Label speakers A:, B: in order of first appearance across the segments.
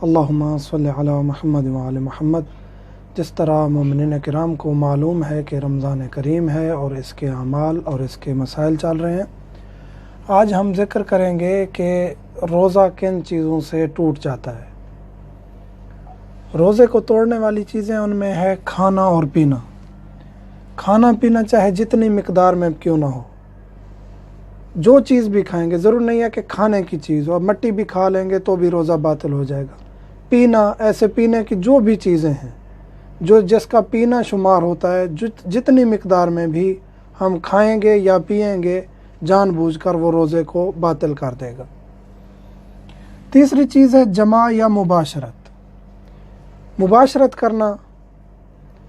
A: اللہم صلی علی محمد وعلی محمد۔ جس طرح مومنین کرام کو معلوم ہے کہ رمضان کریم ہے اور اس کے اعمال اور اس کے مسائل چل رہے ہیں، آج ہم ذکر کریں گے کہ روزہ کن چیزوں سے ٹوٹ جاتا ہے۔ روزے کو توڑنے والی چیزیں ان میں ہے کھانا اور پینا۔ کھانا پینا چاہے جتنی مقدار میں کیوں نہ ہو، جو چیز بھی کھائیں گے، ضرور نہیں ہے کہ کھانے کی چیز ہو، مٹی بھی کھا لیں گے تو بھی روزہ باطل ہو جائے گا۔ پینا، ایسے پینے کی جو بھی چیزیں ہیں جو جس کا پینا شمار ہوتا ہے، جتنی مقدار میں بھی ہم کھائیں گے یا پئیں گے، جان بوجھ کر وہ روزے کو باطل کر دے گا۔ تیسری چیز ہے جماع یا مباشرت۔ مباشرت کرنا،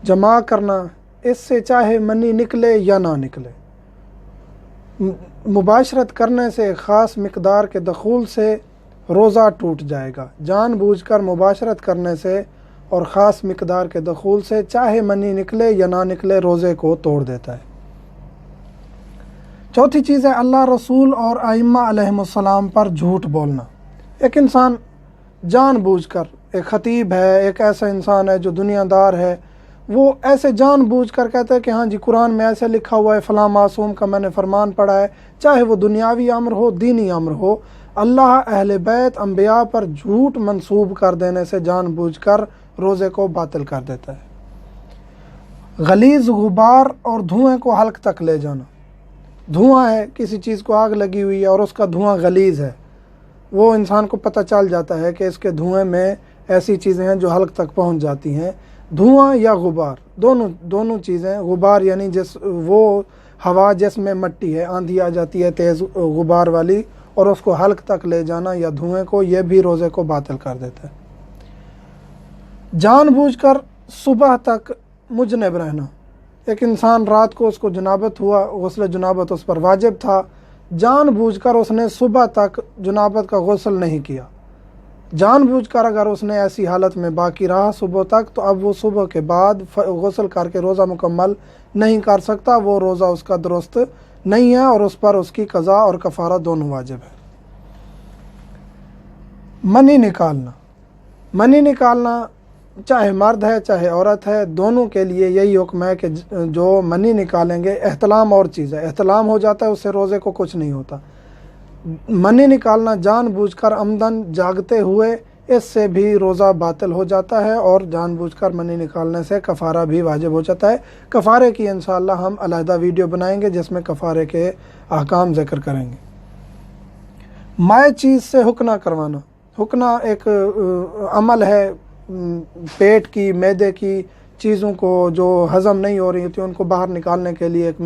A: جماع کرنا، اس سے چاہے منی نکلے یا نہ نکلے، مباشرت کرنے سے خاص مقدار کے دخول سے روزہ ٹوٹ جائے گا۔ جان بوجھ کر مباشرت کرنے سے اور خاص مقدار کے دخول سے چاہے منی نکلے یا نہ نکلے، روزے کو توڑ دیتا ہے۔ چوتھی چیز ہے اللہ، رسول اور ائمہ علیہم السلام پر جھوٹ بولنا۔ ایک انسان جان بوجھ کر، ایک خطیب ہے، ایک ایسا انسان ہے جو دنیا دار ہے، وہ ایسے جان بوجھ کر کہتا ہے کہ ہاں جی قرآن میں ایسے لکھا ہوا ہے، فلاں معصوم کا میں نے فرمان پڑھا ہے، چاہے وہ دنیاوی امر ہو، دینی امر ہو، اللہ، اہل بیت، انبیاء پر جھوٹ منسوب کر دینے سے جان بوجھ کر روزے کو باطل کر دیتا ہے۔ غلیظ غبار اور دھوئیں کو حلق تک لے جانا۔ دھواں ہے، کسی چیز کو آگ لگی ہوئی ہے اور اس کا دھواں غلیظ ہے، وہ انسان کو پتہ چل جاتا ہے کہ اس کے دھوئیں میں ایسی چیزیں ہیں جو حلق تک پہنچ جاتی ہیں۔ دھواں یا غبار، دونوں چیزیں، غبار یعنی وہ ہوا جس میں مٹی ہے، آندھی آ جاتی ہے تیز غبار والی، اور اس کو حلق تک لے جانا یا دھوئیں کو، یہ بھی روزے کو باطل کر دیتا ہے۔ جان بوجھ کر صبح تک مجنب رہنا۔ ایک انسان رات کو اس کو جنابت ہوا، غسل جنابت اس پر واجب تھا، جان بوجھ کر اس نے صبح تک جنابت کا غسل نہیں کیا۔ جان بوجھ کر اگر اس نے ایسی حالت میں باقی رہا صبح تک، تو اب وہ صبح کے بعد غسل کر کے روزہ مکمل نہیں کر سکتا، وہ روزہ اس کا درست نہیں ہے اور اس پر اس کی قضا اور کفارہ دونوں واجب ہے۔ منی نکالنا۔ منی نکالنا چاہے مرد ہے چاہے عورت ہے، دونوں کے لیے یہی حکم ہے کہ جو منی نکالیں گے، احتلام اور چیز ہے، احتلام ہو جاتا ہے اس سے روزے کو کچھ نہیں ہوتا۔ منی نکالنا جان بوجھ کر عمدن جاگتے ہوئے، اس سے بھی روزہ باطل ہو جاتا ہے اور جان بوجھ کر منی نکالنے سے کفارہ بھی واجب ہو جاتا ہے۔ کفارے کی انشاءاللہ ہم علیحدہ ویڈیو بنائیں گے جس میں کفارے کے احکام ذکر کریں گے۔ مائع چیز سے حکنا کروانا۔ حکنا ایک عمل ہے، پیٹ کی، معدے کی چیزوں کو جو ہضم نہیں ہو رہی ہوتی ان کو باہر نکالنے کے لیے ایک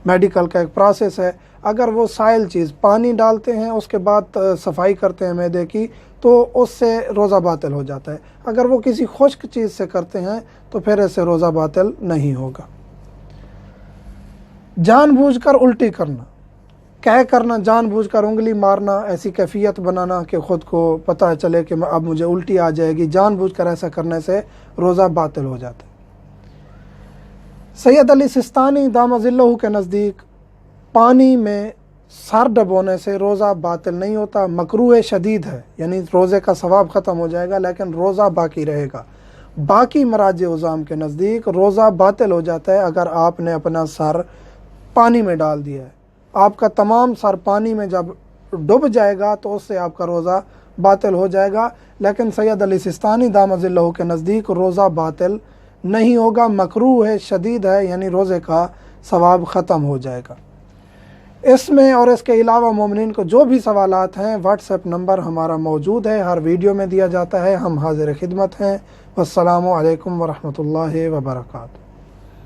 A: میڈیکل کا ایک پروسیس ہے۔ اگر وہ سائل چیز، پانی ڈالتے ہیں اس کے بعد صفائی کرتے ہیں معدے کی، تو اس سے روزہ باطل ہو جاتا ہے۔ اگر وہ کسی خشک چیز سے کرتے ہیں تو پھر اس سے روزہ باطل نہیں ہوگا۔ جان بوجھ کر الٹی کرنا، کہہ کرنا، جان بوجھ کر انگلی مارنا، ایسی کیفیت بنانا کہ خود کو پتہ چلے کہ اب مجھے الٹی آ جائے گی، جان بوجھ کر ایسا کرنے سے روزہ باطل ہو جاتا ہے۔ سید علی سستانی دامہ ظلہ کے نزدیک پانی میں سر ڈبونے سے روزہ باطل نہیں ہوتا، مکروہ شدید ہے، یعنی روزے کا ثواب ختم ہو جائے گا لیکن روزہ باقی رہے گا۔ باقی مراجع عظام کے نزدیک روزہ باطل ہو جاتا ہے اگر آپ نے اپنا سر پانی میں ڈال دیا ہے۔ آپ کا تمام سر پانی میں جب ڈوب جائے گا تو اس سے آپ کا روزہ باطل ہو جائے گا، لیکن سید علی سستانی دامہ ظلہ کے نزدیک روزہ باطل نہیں ہوگا، مکروہ ہے، شدید ہے، یعنی روزے کا ثواب ختم ہو جائے گا۔ اس میں اور اس کے علاوہ مومنین کو جو بھی سوالات ہیں، واٹس ایپ نمبر ہمارا موجود ہے، ہر ویڈیو میں دیا جاتا ہے، ہم حاضر خدمت ہیں۔ والسلام علیکم ورحمۃ اللہ وبرکاتہ۔